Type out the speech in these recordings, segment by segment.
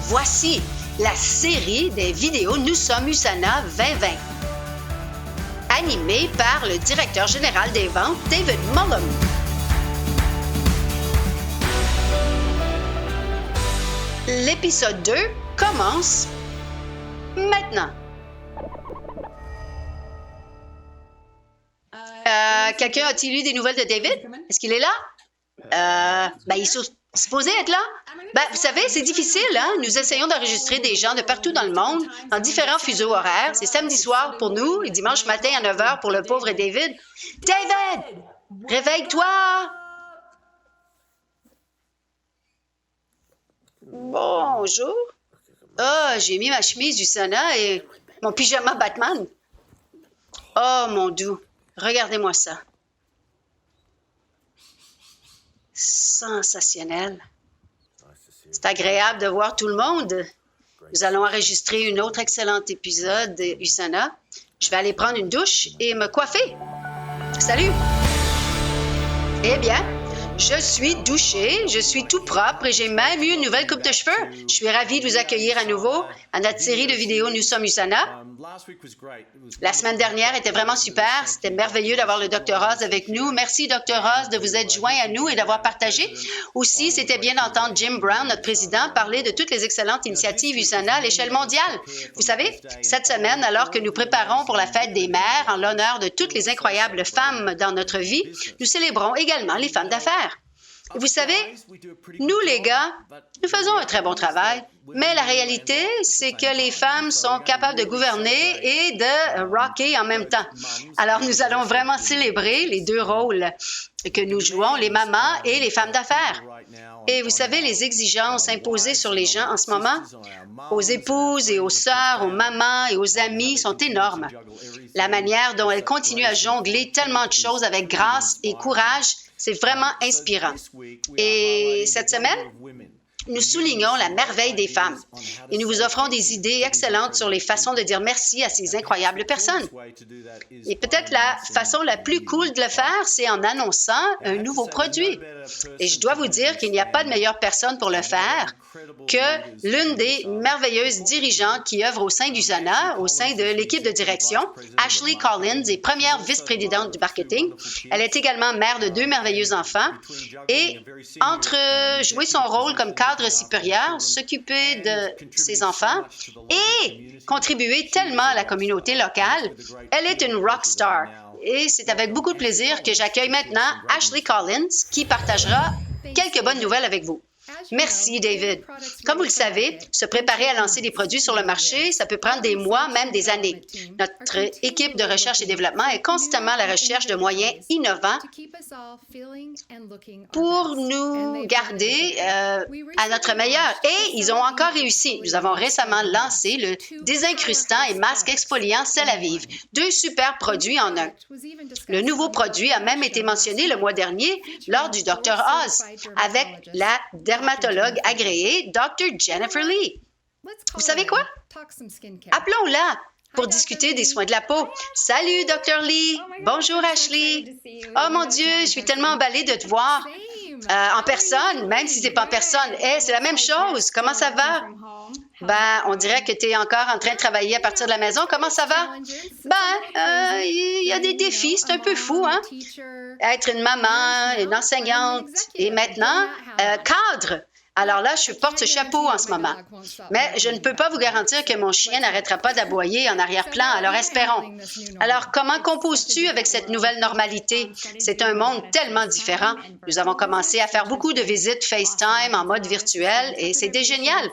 Voici la série des vidéos Nous sommes USANA 2020, animée par le directeur général des ventes, David Mullum. L'épisode 2 commence maintenant. Quelqu'un a-t-il eu des nouvelles de David? Est-ce qu'il est là? Il est supposé être là? Vous savez, c'est difficile, hein? Nous essayons d'enregistrer des gens de partout dans le monde, en différents fuseaux horaires. C'est samedi soir pour nous et dimanche matin à 9 h pour le pauvre David. David! Réveille-toi! Bonjour. J'ai mis ma chemise USANA et mon pyjama Batman. Oh, mon doux. Regardez-moi ça. Sensationnel. C'est agréable de voir tout le monde. Nous allons enregistrer un autre excellent épisode de USANA. Je vais aller prendre une douche et me coiffer. Salut! Eh bien, je suis douchée, je suis tout propre et j'ai même eu une nouvelle coupe de cheveux. Je suis ravie de vous accueillir à nouveau à notre série de vidéos Nous sommes USANA. La semaine dernière était vraiment super. C'était merveilleux d'avoir le Dr. Oz avec nous. Merci, Dr. Oz, de vous être joint à nous et d'avoir partagé. Aussi, c'était bien d'entendre Jim Brown, notre président, parler de toutes les excellentes initiatives USANA à l'échelle mondiale. Vous savez, cette semaine, alors que nous préparons pour la fête des mères en l'honneur de toutes les incroyables femmes dans notre vie, nous célébrons également les femmes d'affaires. Et vous savez, nous, les gars, nous faisons un très bon travail, mais la réalité, c'est que les femmes sont capables de gouverner et de rocker en même temps. Alors, nous allons vraiment célébrer les deux rôles que nous jouons, les mamans et les femmes d'affaires. Et vous savez, les exigences imposées sur les gens en ce moment, aux épouses et aux sœurs, aux mamans et aux amis, sont énormes. La manière dont elles continuent à jongler tellement de choses avec grâce et courage, c'est vraiment inspirant. Et cette semaine, nous soulignons la merveille des femmes et nous vous offrons des idées excellentes sur les façons de dire merci à ces incroyables personnes. Et peut-être la façon la plus cool de le faire, c'est en annonçant un nouveau produit. Et je dois vous dire qu'il n'y a pas de meilleure personne pour le faire que l'une des merveilleuses dirigeantes qui œuvrent au sein d'USANA, au sein de l'équipe de direction, Ashley Collins, est première vice-présidente du marketing. Elle est également mère de 2 merveilleux enfants et entre jouer son rôle comme cadre supérieur, s'occuper de ses enfants et contribuer tellement à la communauté locale, elle est une rock star. Et c'est avec beaucoup de plaisir que j'accueille maintenant Ashley Collins qui partagera quelques bonnes nouvelles avec vous. Merci, David. Comme vous le savez, se préparer à lancer des produits sur le marché, ça peut prendre des mois, même des années. Notre équipe de recherche et développement est constamment à la recherche de moyens innovants pour nous garder à notre meilleur. Et ils ont encore réussi. Nous avons récemment lancé le désincrustant et masque exfoliant Sel à Vive, 2 super produits en un. Le nouveau produit a même été mentionné le mois dernier lors du Dr. Oz avec la dermatologue agréée, Dr. Jennifer Lee. Vous savez quoi? Appelons-la pour discuter des soins de la peau. Salut, Dr. Lee. Bonjour, Ashley. Oh mon Dieu, je suis tellement emballée de te voir en personne, même si c'est pas en personne. C'est la même chose. Comment ça va? On dirait que tu es encore en train de travailler à partir de la maison. Comment ça va? Il y a des défis. C'est un peu fou, hein? Être une maman, une enseignante et maintenant, cadre. Alors là, je porte ce chapeau en ce moment. Mais je ne peux pas vous garantir que mon chien n'arrêtera pas d'aboyer en arrière-plan, alors espérons. Alors, comment composes-tu avec cette nouvelle normalité? C'est un monde tellement différent. Nous avons commencé à faire beaucoup de visites FaceTime en mode virtuel et c'était génial.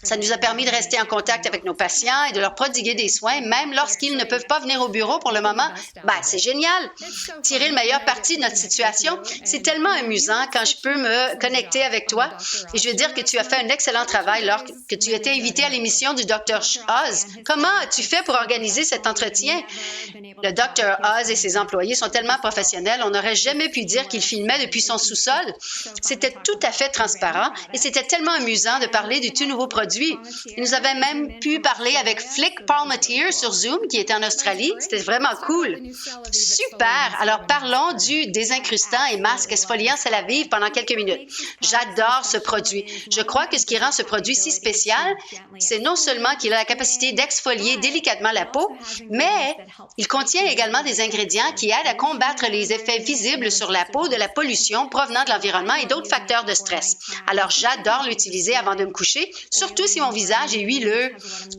Ça nous a permis de rester en contact avec nos patients et de leur prodiguer des soins, même lorsqu'ils ne peuvent pas venir au bureau pour le moment. C'est génial. Tirer le meilleur parti de notre situation. C'est tellement amusant quand je peux me connecter avec toi. Et je veux dire que tu as fait un excellent travail lors que tu étais invité à l'émission du Dr. Oz. Comment as-tu fait pour organiser cet entretien? Le Dr. Oz et ses employés sont tellement professionnels, on n'aurait jamais pu dire qu'il filmait depuis son sous-sol. C'était tout à fait transparent et c'était tellement amusant de parler du tout nouveau nouveaux produits. Il nous avait même pu parler avec Flick Palmatier sur Zoom, qui était en Australie. C'était vraiment cool. Super! Alors, parlons du désincrustant et masque exfoliant sel à vivre pendant quelques minutes. J'adore ce produit. Je crois que ce qui rend ce produit si spécial, c'est non seulement qu'il a la capacité d'exfolier délicatement la peau, mais il contient également des ingrédients qui aident à combattre les effets visibles sur la peau de la pollution provenant de l'environnement et d'autres facteurs de stress. Alors, j'adore l'utiliser avant de me coucher, surtout si mon visage est huileux,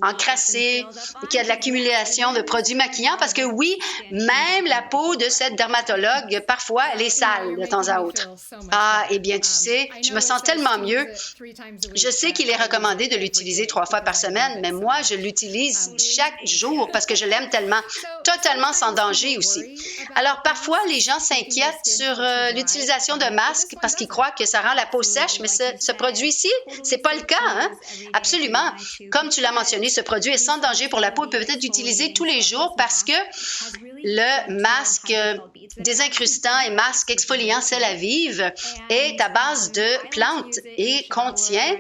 encrassé, et qu'il y a de l'accumulation de produits maquillants, parce que oui, même la peau de cette dermatologue, parfois, elle est sale de temps à autre. Ah, eh bien, tu sais, je me sens tellement mieux. Je sais qu'il est recommandé de l'utiliser 3 fois par semaine, mais moi, je l'utilise chaque jour parce que je l'aime tellement, totalement sans danger aussi. Alors, parfois, les gens s'inquiètent sur l'utilisation de masques parce qu'ils croient que ça rend la peau sèche, mais ce produit-ci, c'est pas le cas, hein? Absolument. Comme tu l'as mentionné, ce produit est sans danger pour la peau et peut être utilisé tous les jours parce que le masque désincrustant et masque exfoliant sel à vivre est à base de plantes et contient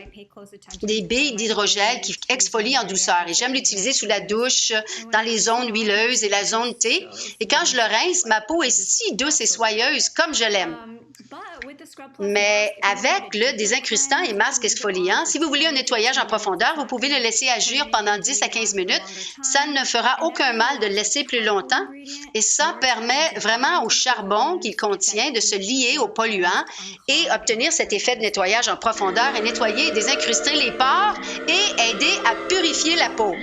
des billes d'hydrogel qui exfolient en douceur. Et j'aime l'utiliser sous la douche, dans les zones huileuses et la zone T. Et quand je le rince, ma peau est si douce et soyeuse comme je l'aime. Mais avec le désincrustant et masque exfoliant, si vous voulez un nettoyage en profondeur, vous pouvez le laisser agir pendant 10 à 15 minutes. Ça ne fera aucun mal de le laisser plus longtemps et ça permet vraiment au charbon qu'il contient de se lier aux polluants et obtenir cet effet de nettoyage en profondeur et nettoyer et désincruster les pores et aider à purifier la peau.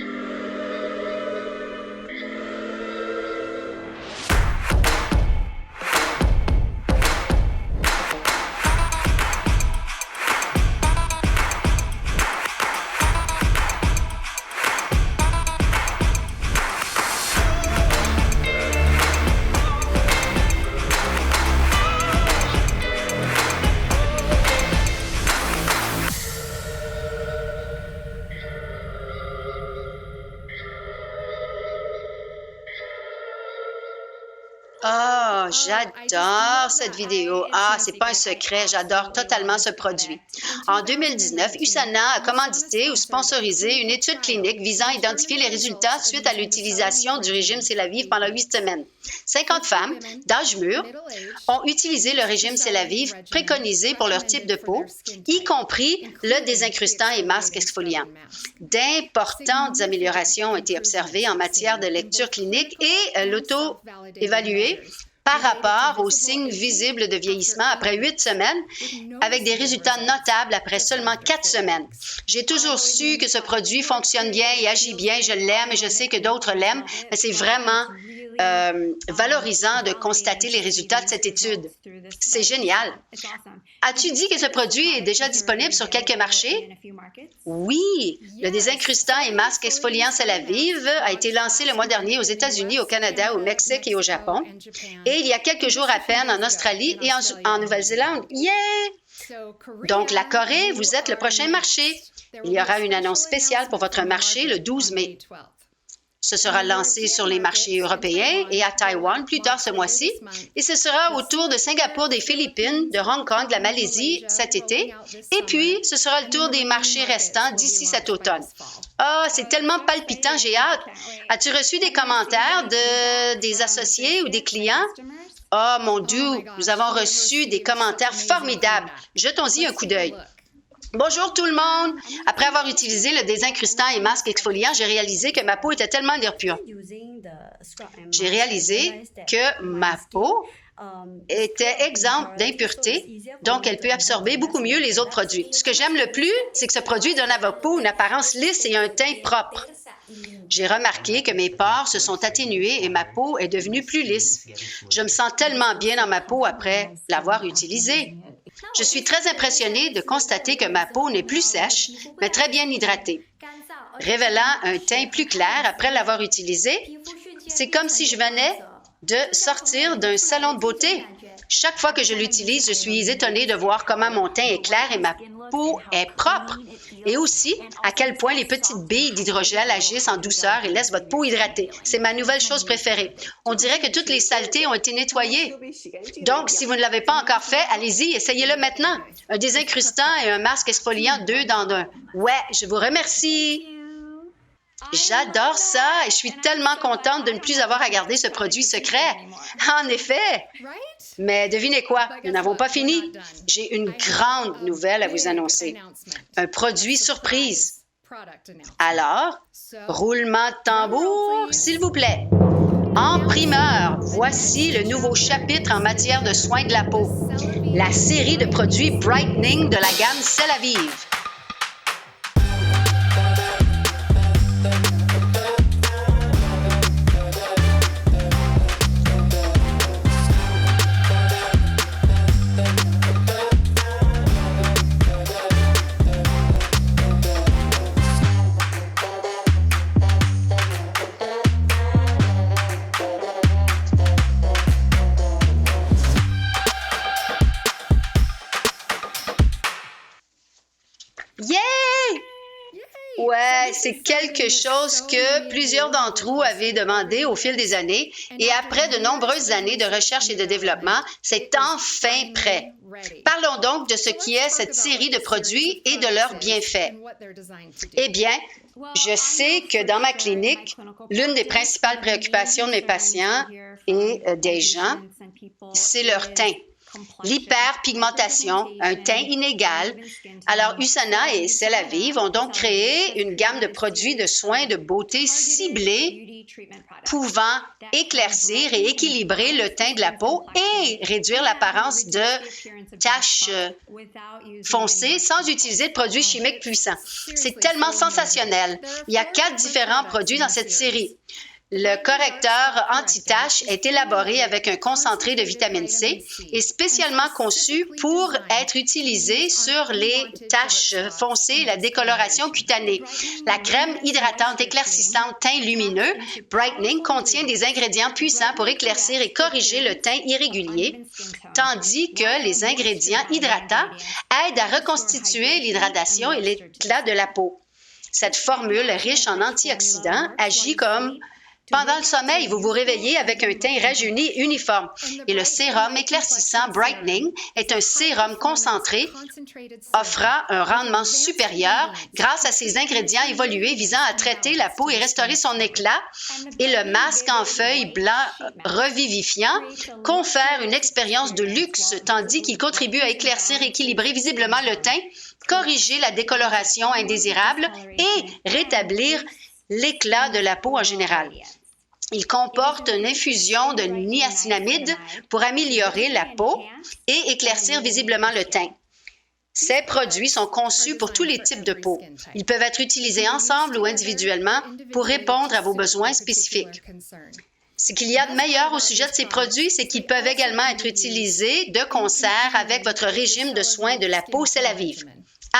Ah, j'adore cette vidéo. Ah, c'est pas un secret, j'adore totalement ce produit. En 2019, USANA a commandité ou sponsorisé une étude clinique visant à identifier les résultats suite à l'utilisation du régime C'est la Vive pendant 8 semaines. 50 femmes d'âge mûr ont utilisé le régime C'est la Vive préconisé pour leur type de peau, y compris le désincrustant et masque exfoliant. D'importantes améliorations ont été observées en matière de lecture clinique et l'auto-évaluée par rapport aux signes visibles de vieillissement après 8 semaines, avec des résultats notables après seulement 4 semaines. J'ai toujours su que ce produit fonctionne bien et agit bien, je l'aime et je sais que d'autres l'aiment, mais c'est vraiment valorisant de constater les résultats de cette étude. C'est génial. As-tu dit que ce produit est déjà disponible sur quelques marchés? Oui, le désincrustant et masque exfoliant C'est la Vive a été lancé le mois dernier aux États-Unis, au Canada, au Mexique et au Japon. Et il y a quelques jours à peine en Australie et en Nouvelle-Zélande. Yeah! Donc, la Corée, vous êtes le prochain marché. Il y aura une annonce spéciale pour votre marché le 12 mai. Ce sera lancé sur les marchés européens et à Taïwan plus tard ce mois-ci. Et ce sera au tour de Singapour, des Philippines, de Hong Kong, de la Malaisie cet été. Et puis, ce sera le tour des marchés restants d'ici cet automne. Ah, c'est tellement palpitant, j'ai hâte. As-tu reçu des commentaires des associés ou des clients? Oh, mon Dieu, nous avons reçu des commentaires formidables. Jetons-y un coup d'œil. Bonjour tout le monde! Après avoir utilisé le désincrustant et masque exfoliant, j'ai réalisé que ma peau était tellement pure. J'ai réalisé que ma peau était exempte d'impuretés, donc elle peut absorber beaucoup mieux les autres produits. Ce que j'aime le plus, c'est que ce produit donne à votre peau une apparence lisse et un teint propre. J'ai remarqué que mes pores se sont atténués et ma peau est devenue plus lisse. Je me sens tellement bien dans ma peau après l'avoir utilisé. Je suis très impressionnée de constater que ma peau n'est plus sèche, mais très bien hydratée, révélant un teint plus clair après l'avoir utilisé. C'est comme si je venais de sortir d'un salon de beauté. Chaque fois que je l'utilise, je suis étonnée de voir comment mon teint est clair et ma peau est propre. Et aussi, à quel point les petites billes d'hydrogel agissent en douceur et laissent votre peau hydratée. C'est ma nouvelle chose préférée. On dirait que toutes les saletés ont été nettoyées. Donc, si vous ne l'avez pas encore fait, allez-y, essayez-le maintenant. Un désincrustant et un masque exfoliant 2 dans 1. Ouais, je vous remercie. J'adore ça et je suis tellement contente de ne plus avoir à garder ce produit secret. En effet. Mais devinez quoi? Nous n'avons pas fini. J'ai une grande nouvelle à vous annoncer. Un produit surprise. Alors, roulement de tambour, s'il vous plaît. En primeur, voici le nouveau chapitre en matière de soins de la peau. La série de produits Brightening de la gamme C'est la Vive. Yeah! Ouais, c'est quelque chose que plusieurs d'entre vous avaient demandé au fil des années et après de nombreuses années de recherche et de développement, c'est enfin prêt. Parlons donc de ce qui est cette série de produits et de leurs bienfaits. Eh bien, je sais que dans ma clinique, l'une des principales préoccupations de mes patients et des gens, c'est leur teint. L'hyperpigmentation, un teint inégal. Alors, USANA et C'est la Vive ont donc créé une gamme de produits de soins de beauté ciblés pouvant éclaircir et équilibrer le teint de la peau et réduire l'apparence de taches foncées sans utiliser de produits chimiques puissants. C'est tellement sensationnel. Il y a 4 différents produits dans cette série. Le correcteur anti-taches est élaboré avec un concentré de vitamine C et spécialement conçu pour être utilisé sur les taches foncées et la décoloration cutanée. La crème hydratante éclaircissante teint lumineux Brightening contient des ingrédients puissants pour éclaircir et corriger le teint irrégulier, tandis que les ingrédients hydratants aident à reconstituer l'hydratation et l'éclat de la peau. Cette formule riche en antioxydants agit comme pendant le sommeil, vous vous réveillez avec un teint rajeuni uniforme. Et le sérum éclaircissant Brightening est un sérum concentré offrant un rendement supérieur grâce à ses ingrédients évolués visant à traiter la peau et restaurer son éclat. Et le masque en feuilles blanc revivifiant confère une expérience de luxe tandis qu'il contribue à éclaircir et équilibrer visiblement le teint, corriger la décoloration indésirable et rétablir l'éclat de la peau en général. Il comporte une infusion de niacinamide pour améliorer la peau et éclaircir visiblement le teint. Ces produits sont conçus pour tous les types de peau. Ils peuvent être utilisés ensemble ou individuellement pour répondre à vos besoins spécifiques. Ce qu'il y a de meilleur au sujet de ces produits, c'est qu'ils peuvent également être utilisés de concert avec votre régime de soins de la peau C'est la Vive.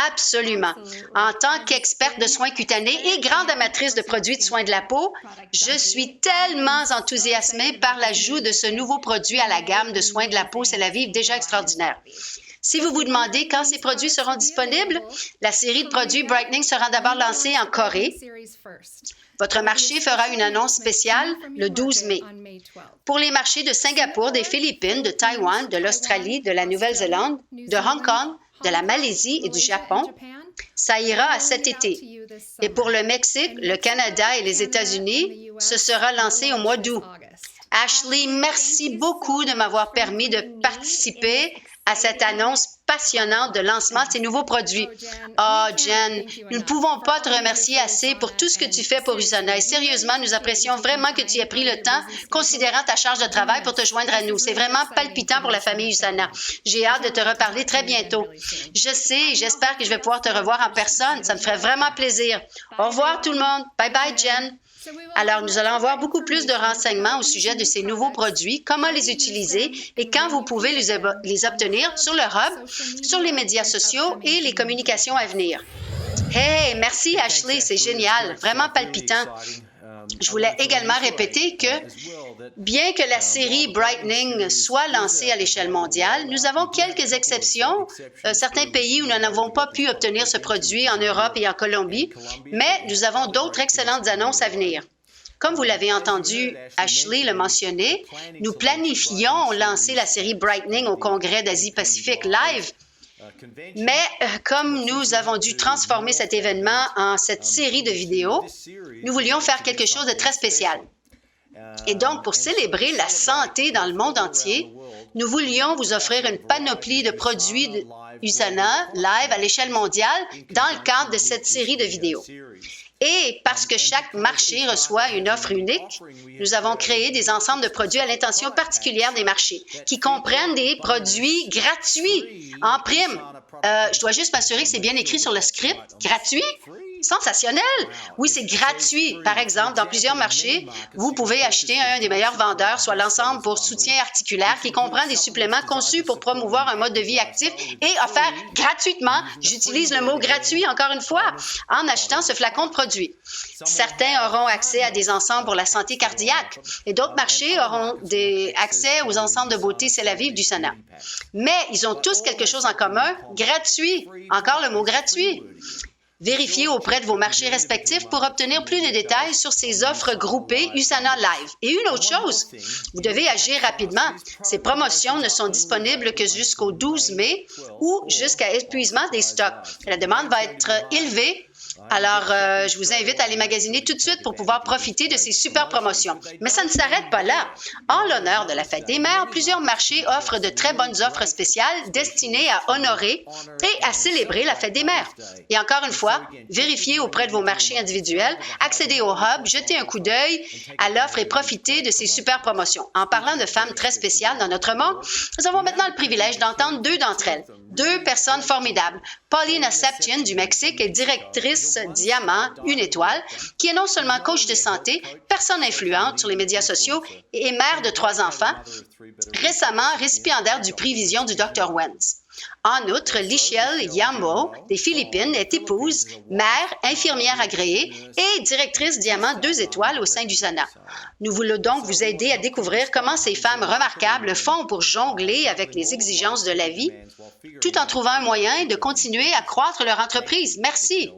Absolument. En tant qu'experte de soins cutanés et grande amatrice de produits de soins de la peau, je suis tellement enthousiasmée par l'ajout de ce nouveau produit à la gamme de soins de la peau C'est la Vive déjà extraordinaire. Si vous vous demandez quand ces produits seront disponibles, la série de produits Brightening sera d'abord lancée en Corée. Votre marché fera une annonce spéciale le 12 mai. Pour les marchés de Singapour, des Philippines, de Taïwan, de l'Australie, de la Nouvelle-Zélande, de Hong Kong, de la Malaisie et du Japon, ça ira à cet été. Et pour le Mexique, le Canada et les États-Unis, ce sera lancé au mois d'août. Ashley, merci beaucoup de m'avoir permis de participer à cette annonce passionnante de lancement de ces nouveaux produits. Oh, Jen, nous ne pouvons pas te remercier assez pour tout ce que tu fais pour USANA. Et sérieusement, nous apprécions vraiment que tu aies pris le temps, considérant ta charge de travail, pour te joindre à nous. C'est vraiment palpitant pour la famille USANA. J'ai hâte de te reparler très bientôt. Je sais et j'espère que je vais pouvoir te revoir en personne. Ça me ferait vraiment plaisir. Au revoir tout le monde. Bye bye, Jen. Alors, nous allons avoir beaucoup plus de renseignements au sujet de ces nouveaux produits, comment les utiliser et quand vous pouvez les obtenir sur le hub, sur les médias sociaux et les communications à venir. Hey, merci Ashley, c'est génial, vraiment palpitant. Je voulais également répéter que Bien que la série Brightening soit lancée à l'échelle mondiale, nous avons quelques exceptions, certains pays où nous n'avons pas pu obtenir ce produit en Europe et en Colombie, mais nous avons d'autres excellentes annonces à venir. Comme vous l'avez entendu, Ashley le mentionner, nous planifions lancer la série Brightening au Congrès d'Asie-Pacifique Live, mais comme nous avons dû transformer cet événement en cette série de vidéos, nous voulions faire quelque chose de très spécial. Et donc, pour célébrer la santé dans le monde entier, nous voulions vous offrir une panoplie de produits de USANA Live à l'échelle mondiale dans le cadre de cette série de vidéos. Et parce que chaque marché reçoit une offre unique, nous avons créé des ensembles de produits à l'intention particulière des marchés, qui comprennent des produits gratuits en prime. Je dois juste m'assurer que c'est bien écrit sur le script. Gratuit? Sensationnel! Oui, c'est gratuit. Par exemple, dans plusieurs marchés, vous pouvez acheter un des meilleurs vendeurs, soit l'ensemble pour soutien articulaire, qui comprend des suppléments conçus pour promouvoir un mode de vie actif et offert gratuitement. J'utilise le mot gratuit encore une fois, en achetant ce flacon de produit. Certains auront accès à des ensembles pour la santé cardiaque et d'autres marchés auront accès aux ensembles de beauté C'est la Vive d'USANA. Mais ils ont tous quelque chose en commun, gratuit. Encore le mot gratuit. Vérifiez auprès de vos marchés respectifs pour obtenir plus de détails sur ces offres groupées USANA Live. Et une autre chose, vous devez agir rapidement. Ces promotions ne sont disponibles que jusqu'au 12 mai ou jusqu'à épuisement des stocks. La demande va être élevée. Alors, je vous invite à les magasiner tout de suite pour pouvoir profiter de ces super promotions. Mais ça ne s'arrête pas là. En l'honneur de la Fête des Mères, plusieurs marchés offrent de très bonnes offres spéciales destinées à honorer et à célébrer la Fête des Mères. Et encore une fois, vérifiez auprès de vos marchés individuels, accédez au Hub, jetez un coup d'œil à l'offre et profitez de ces super promotions. En parlant de femmes très spéciales dans notre monde, nous avons maintenant le privilège d'entendre deux d'entre elles. Deux personnes formidables. Paulina Septian du Mexique est directrice Diamant, une étoile, qui est non seulement coach de santé, personne influente sur les médias sociaux et mère de 3 enfants, récemment récipiendaire du prix Vision du Dr. Wentz. En outre, Lichelle Yambo des Philippines est épouse, mère, infirmière agréée et directrice Diamant 2 étoiles au sein d'USANA. Nous voulons donc vous aider à découvrir comment ces femmes remarquables font pour jongler avec les exigences de la vie, tout en trouvant un moyen de continuer à croître leur entreprise. Merci.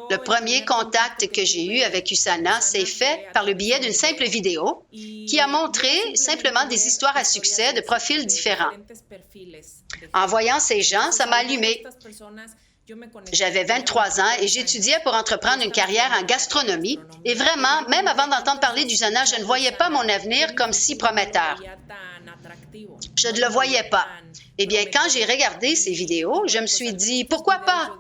Le premier contact que j'ai eu avec USANA s'est fait par le biais d'une simple vidéo qui a montré simplement des histoires à succès de profils différents. En voyant ces gens, ça m'a allumé. J'avais 23 ans et j'étudiais pour entreprendre une carrière en gastronomie. Et vraiment, même avant d'entendre parler d'USANA, je ne voyais pas mon avenir comme si prometteur. Je ne le voyais pas. Eh bien, quand j'ai regardé ces vidéos, je me suis dit, pourquoi pas?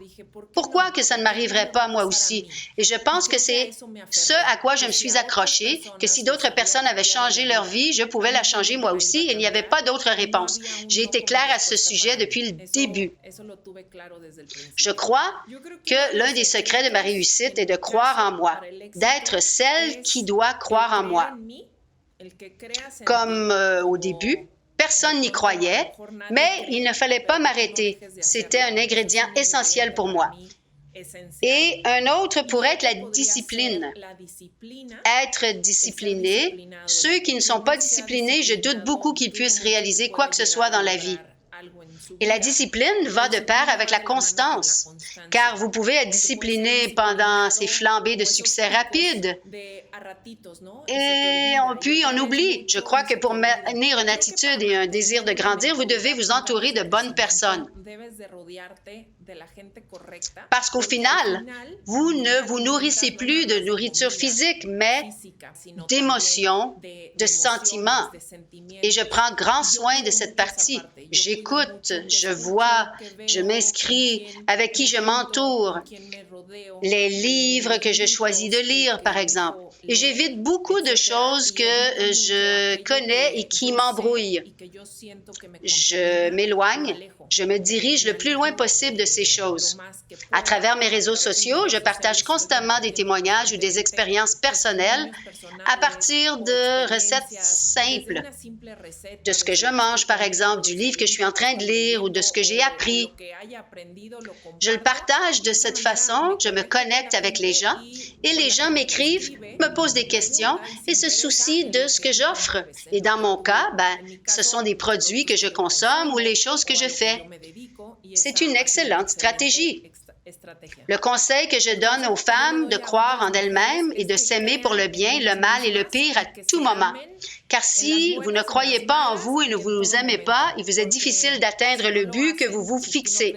Pourquoi que ça ne m'arriverait pas moi aussi? Et je pense que c'est ce à quoi je me suis accrochée, que si d'autres personnes avaient changé leur vie, je pouvais la changer moi aussi et il n'y avait pas d'autre réponse. J'ai été claire à ce sujet depuis le début. Je crois que l'un des secrets de ma réussite est de croire en moi, d'être celle qui doit croire en moi. Comme au début, personne n'y croyait, mais il ne fallait pas m'arrêter. C'était un ingrédient essentiel pour moi. Et un autre pourrait être la discipline. Être discipliné. Ceux qui ne sont pas disciplinés, je doute beaucoup qu'ils puissent réaliser quoi que ce soit dans la vie. Et la discipline va de pair avec la constance, car vous pouvez être discipliné pendant ces flambées de succès rapides. Et puis, on oublie. Je crois que pour maintenir une attitude et un désir de grandir, vous devez vous entourer de bonnes personnes. Parce qu'au final, vous ne vous nourrissez plus de nourriture physique, mais d'émotions, de sentiments. Et je prends grand soin de cette partie. J'écoute, je vois, je m'inscris, avec qui je m'entoure, les livres que je choisis de lire, par exemple. Et j'évite beaucoup de choses que je connais et qui m'embrouillent. Je m'éloigne, je me dirige le plus loin possible de ces choses. À travers mes réseaux sociaux, je partage constamment des témoignages ou des expériences personnelles à partir de recettes simples, de ce que je mange, par exemple, du livre que je suis en train de lire ou de ce que j'ai appris. Je le partage de cette façon, je me connecte avec les gens et les gens m'écrivent, me posent des questions et se soucient de ce que j'offre. Et dans mon cas, ce sont des produits que je consomme ou les choses que je fais. C'est une excellente stratégie. Le conseil que je donne aux femmes de croire en elles-mêmes et de s'aimer pour le bien, le mal et le pire à tout moment. Car si vous ne croyez pas en vous et ne vous aimez pas, il vous est difficile d'atteindre le but que vous vous fixez.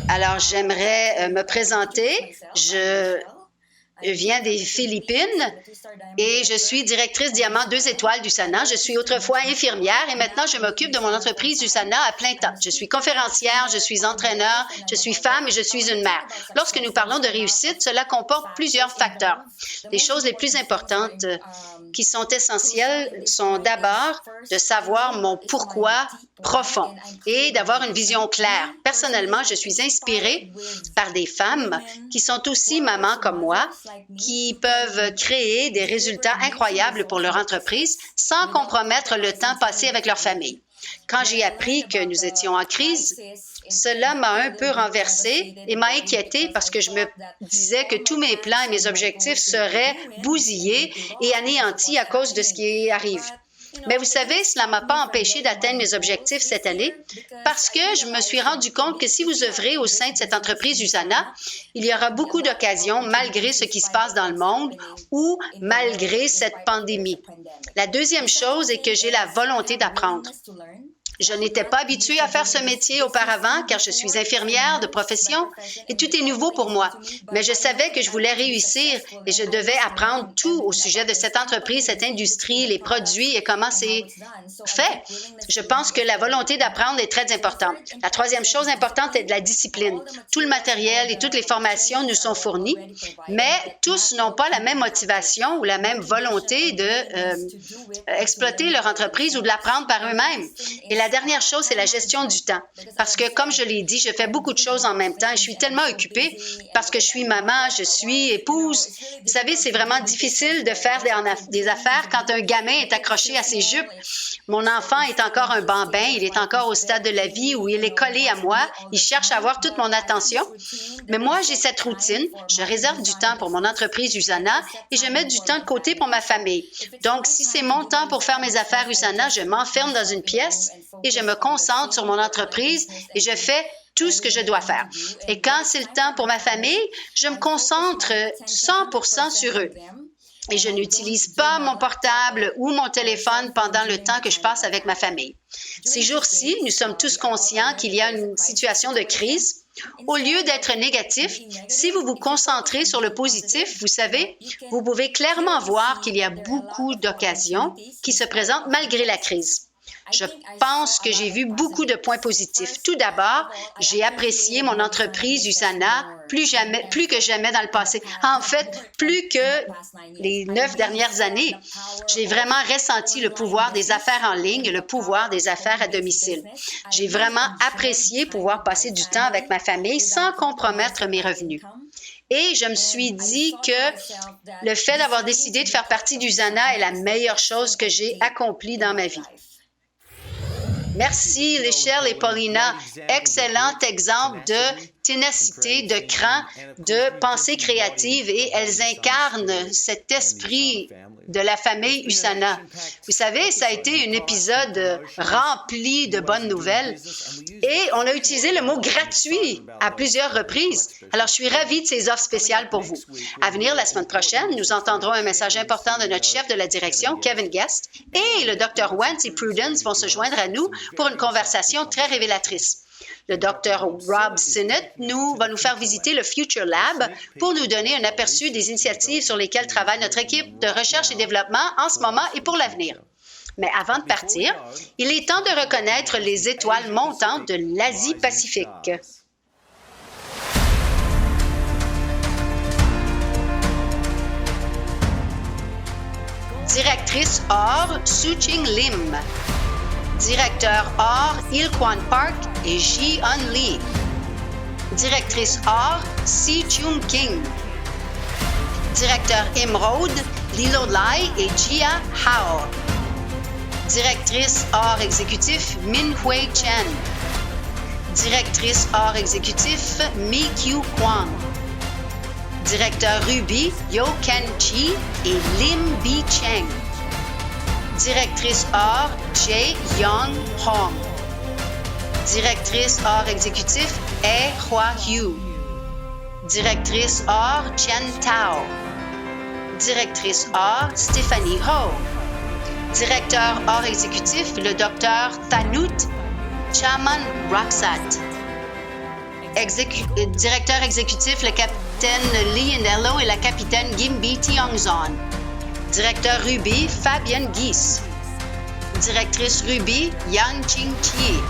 Alors, j'aimerais me présenter. Je viens des Philippines et je suis directrice diamant 2 étoiles d'USANA. Je suis autrefois infirmière et maintenant je m'occupe de mon entreprise USANA à plein temps. Je suis conférencière, je suis entraîneur, je suis femme et je suis une mère. Lorsque nous parlons de réussite, cela comporte plusieurs facteurs. Les choses les plus importantes qui sont essentielles sont d'abord de savoir mon pourquoi profond et d'avoir une vision claire. Personnellement, je suis inspirée par des femmes qui sont aussi mamans comme moi, qui peuvent créer des résultats incroyables pour leur entreprise sans compromettre le temps passé avec leur famille. Quand j'ai appris que nous étions en crise, cela m'a un peu renversée et m'a inquiétée parce que je me disais que tous mes plans et mes objectifs seraient bousillés et anéantis à cause de ce qui arrive. Mais vous savez, cela ne m'a pas empêché d'atteindre mes objectifs cette année parce que je me suis rendu compte que si vous œuvrez au sein de cette entreprise USANA, il y aura beaucoup d'occasions malgré ce qui se passe dans le monde ou malgré cette pandémie. La deuxième chose est que j'ai la volonté d'apprendre. Je n'étais pas habituée à faire ce métier auparavant car je suis infirmière de profession et tout est nouveau pour moi. Mais je savais que je voulais réussir et je devais apprendre tout au sujet de cette entreprise, cette industrie, les produits et comment c'est fait. Je pense que la volonté d'apprendre est très importante. La troisième chose importante est de la discipline. Tout le matériel et toutes les formations nous sont fournis, mais tous n'ont pas la même motivation ou la même volonté de exploiter leur entreprise ou de l'apprendre par eux-mêmes. Et la dernière chose, c'est la gestion du temps. Parce que, comme je l'ai dit, je fais beaucoup de choses en même temps et je suis tellement occupée parce que je suis maman, je suis épouse. Vous savez, c'est vraiment difficile de faire des affaires quand un gamin est accroché à ses jupes. Mon enfant est encore un bambin, il est encore au stade de la vie où il est collé à moi, il cherche à avoir toute mon attention. Mais moi, j'ai cette routine, je réserve du temps pour mon entreprise USANA et je mets du temps de côté pour ma famille. Donc, si c'est mon temps pour faire mes affaires USANA, je m'enferme dans une pièce et je me concentre sur mon entreprise et je fais tout ce que je dois faire. Et quand c'est le temps pour ma famille, je me concentre 100% sur eux. Et je n'utilise pas mon portable ou mon téléphone pendant le temps que je passe avec ma famille. Ces jours-ci, nous sommes tous conscients qu'il y a une situation de crise. Au lieu d'être négatif, si vous vous concentrez sur le positif, vous savez, vous pouvez clairement voir qu'il y a beaucoup d'occasions qui se présentent malgré la crise. Je pense que j'ai vu beaucoup de points positifs. Tout d'abord, j'ai apprécié mon entreprise USANA plus que jamais dans le passé. En fait, plus que les 9 dernières années. J'ai vraiment ressenti le pouvoir des affaires en ligne et le pouvoir des affaires à domicile. J'ai vraiment apprécié pouvoir passer du temps avec ma famille sans compromettre mes revenus. Et je me suis dit que le fait d'avoir décidé de faire partie d'USANA est la meilleure chose que j'ai accomplie dans ma vie. Merci, Léchelle et Paulina. Excellent exemple de ténacité, de cran, de pensée créative et elles incarnent cet esprit de la famille USANA. Vous savez, ça a été un épisode rempli de bonnes nouvelles et on a utilisé le mot « gratuit » à plusieurs reprises. Alors, je suis ravie de ces offres spéciales pour vous. À venir la semaine prochaine, nous entendrons un message important de notre chef de la direction, Kevin Guest, et le Dr. Wentz et Prudence vont se joindre à nous pour une conversation très révélatrice. Le Dr. Rob Sinnott va nous faire visiter le Future Lab pour nous donner un aperçu des initiatives sur lesquelles travaille notre équipe de recherche et développement en ce moment et pour l'avenir. Mais avant de partir, il est temps de reconnaître les étoiles montantes de l'Asie-Pacifique. Directrice or, Su Ching Lim. Directeur or, Il-Kwan Park et Ji-Eun Lee. Directrice or, Si-Chum King. Directeur Émeraude, Lilo Lai et Jia Hao. Directrice or exécutif, Min-Hui Chen. Directrice or exécutif, Mi-Kyu Kwang. Directeur Ruby, Yo Ken-chi et Lim Bi-Cheng. Directrice or, Jae-Young Hong. Directrice or exécutif, Ae Hwa-Hyu. Directrice or, Chen Tao. Directrice or, Stéphanie Ho. Directeur or exécutif, le docteur Thanut Chaman Raksat. Directeur exécutif, le capitaine Lee Inello et la capitaine Gimbi Tiongzon. Directeur Ruby, Fabienne Guis. Directrice Ruby, Yang Ching-Chi.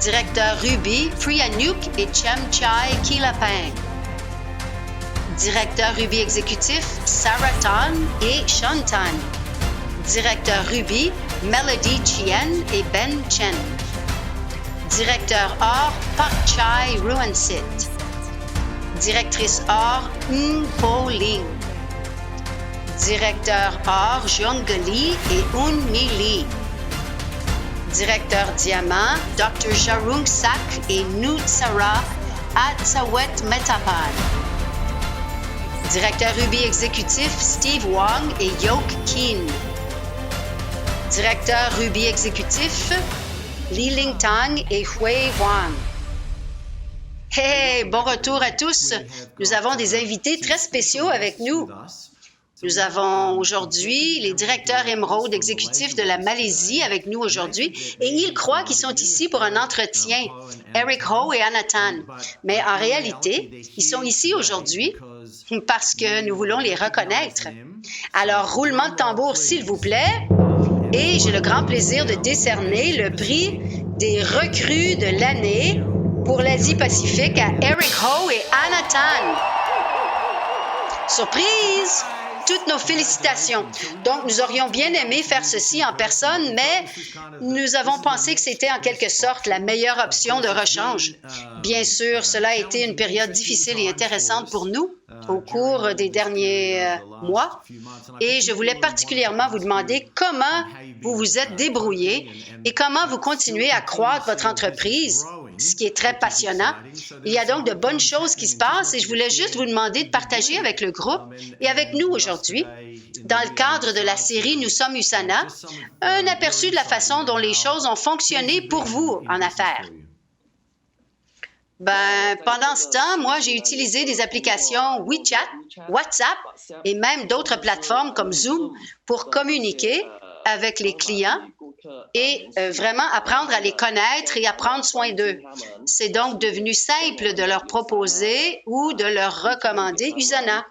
Directeur Ruby, Priyanuk et Chem Chai Kilapeng. Directeur Ruby exécutif, Sarah Tan et Sean Tan. Directeur Ruby, Melody Chien et Ben Chen. Directeur or, Park Chai Ruansit. Directrice or, Po Ling. Directeur or, Jung Lee et Un Mi Lee. Directeur diamant, Dr. Jarung Sak et Nutsara Atsawet Metapan. Directeur Ruby exécutif, Steve Wong et Yok Kin. Directeur Ruby exécutif, Li Ling Tang et Hui Wang. Hey, bon retour à tous. Nous avons des invités très spéciaux avec nous. Nous avons aujourd'hui les directeurs émeraude exécutifs de la Malaisie avec nous aujourd'hui et ils croient qu'ils sont ici pour un entretien, Eric Ho et Anna Tan. Mais en réalité, ils sont ici aujourd'hui parce que nous voulons les reconnaître. Alors, roulement de tambour, s'il vous plaît. Et j'ai le grand plaisir de décerner le prix des recrues de l'année pour l'Asie-Pacifique à Eric Ho et Anna Tan. Surprise! Toutes nos félicitations. Donc, nous aurions bien aimé faire ceci en personne, mais nous avons pensé que c'était en quelque sorte la meilleure option de rechange. Bien sûr, cela a été une période difficile et intéressante pour nous au cours des derniers mois et je voulais particulièrement vous demander comment vous vous êtes débrouillés et comment vous continuez à croître votre entreprise, ce qui est très passionnant. Il y a donc de bonnes choses qui se passent et je voulais juste vous demander de partager avec le groupe et avec nous aujourd'hui, dans le cadre de la série Nous sommes USANA, un aperçu de la façon dont les choses ont fonctionné pour vous en affaires. Pendant ce temps, moi, j'ai utilisé des applications WeChat, WhatsApp et même d'autres plateformes comme Zoom pour communiquer avec les clients et vraiment apprendre à les connaître et à prendre soin d'eux. C'est donc devenu simple de leur proposer ou de leur recommander USANA.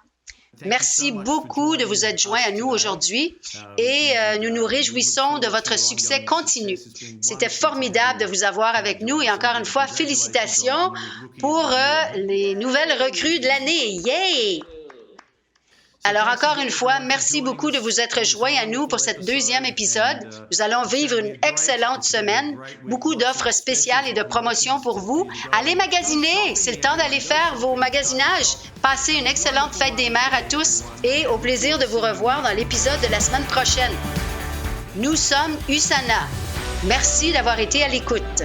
Merci beaucoup de vous être joints à nous aujourd'hui et nous nous réjouissons de votre succès continu. C'était formidable de vous avoir avec nous et encore une fois, félicitations pour les nouvelles recrues de l'année. Yay! Alors, encore une fois, merci beaucoup de vous être joints à nous pour cette deuxième épisode. Nous allons vivre une excellente semaine, beaucoup d'offres spéciales et de promotions pour vous. Allez magasiner, c'est le temps d'aller faire vos magasinages. Passez une excellente fête des mères à tous et au plaisir de vous revoir dans l'épisode de la semaine prochaine. Nous sommes USANA. Merci d'avoir été à l'écoute.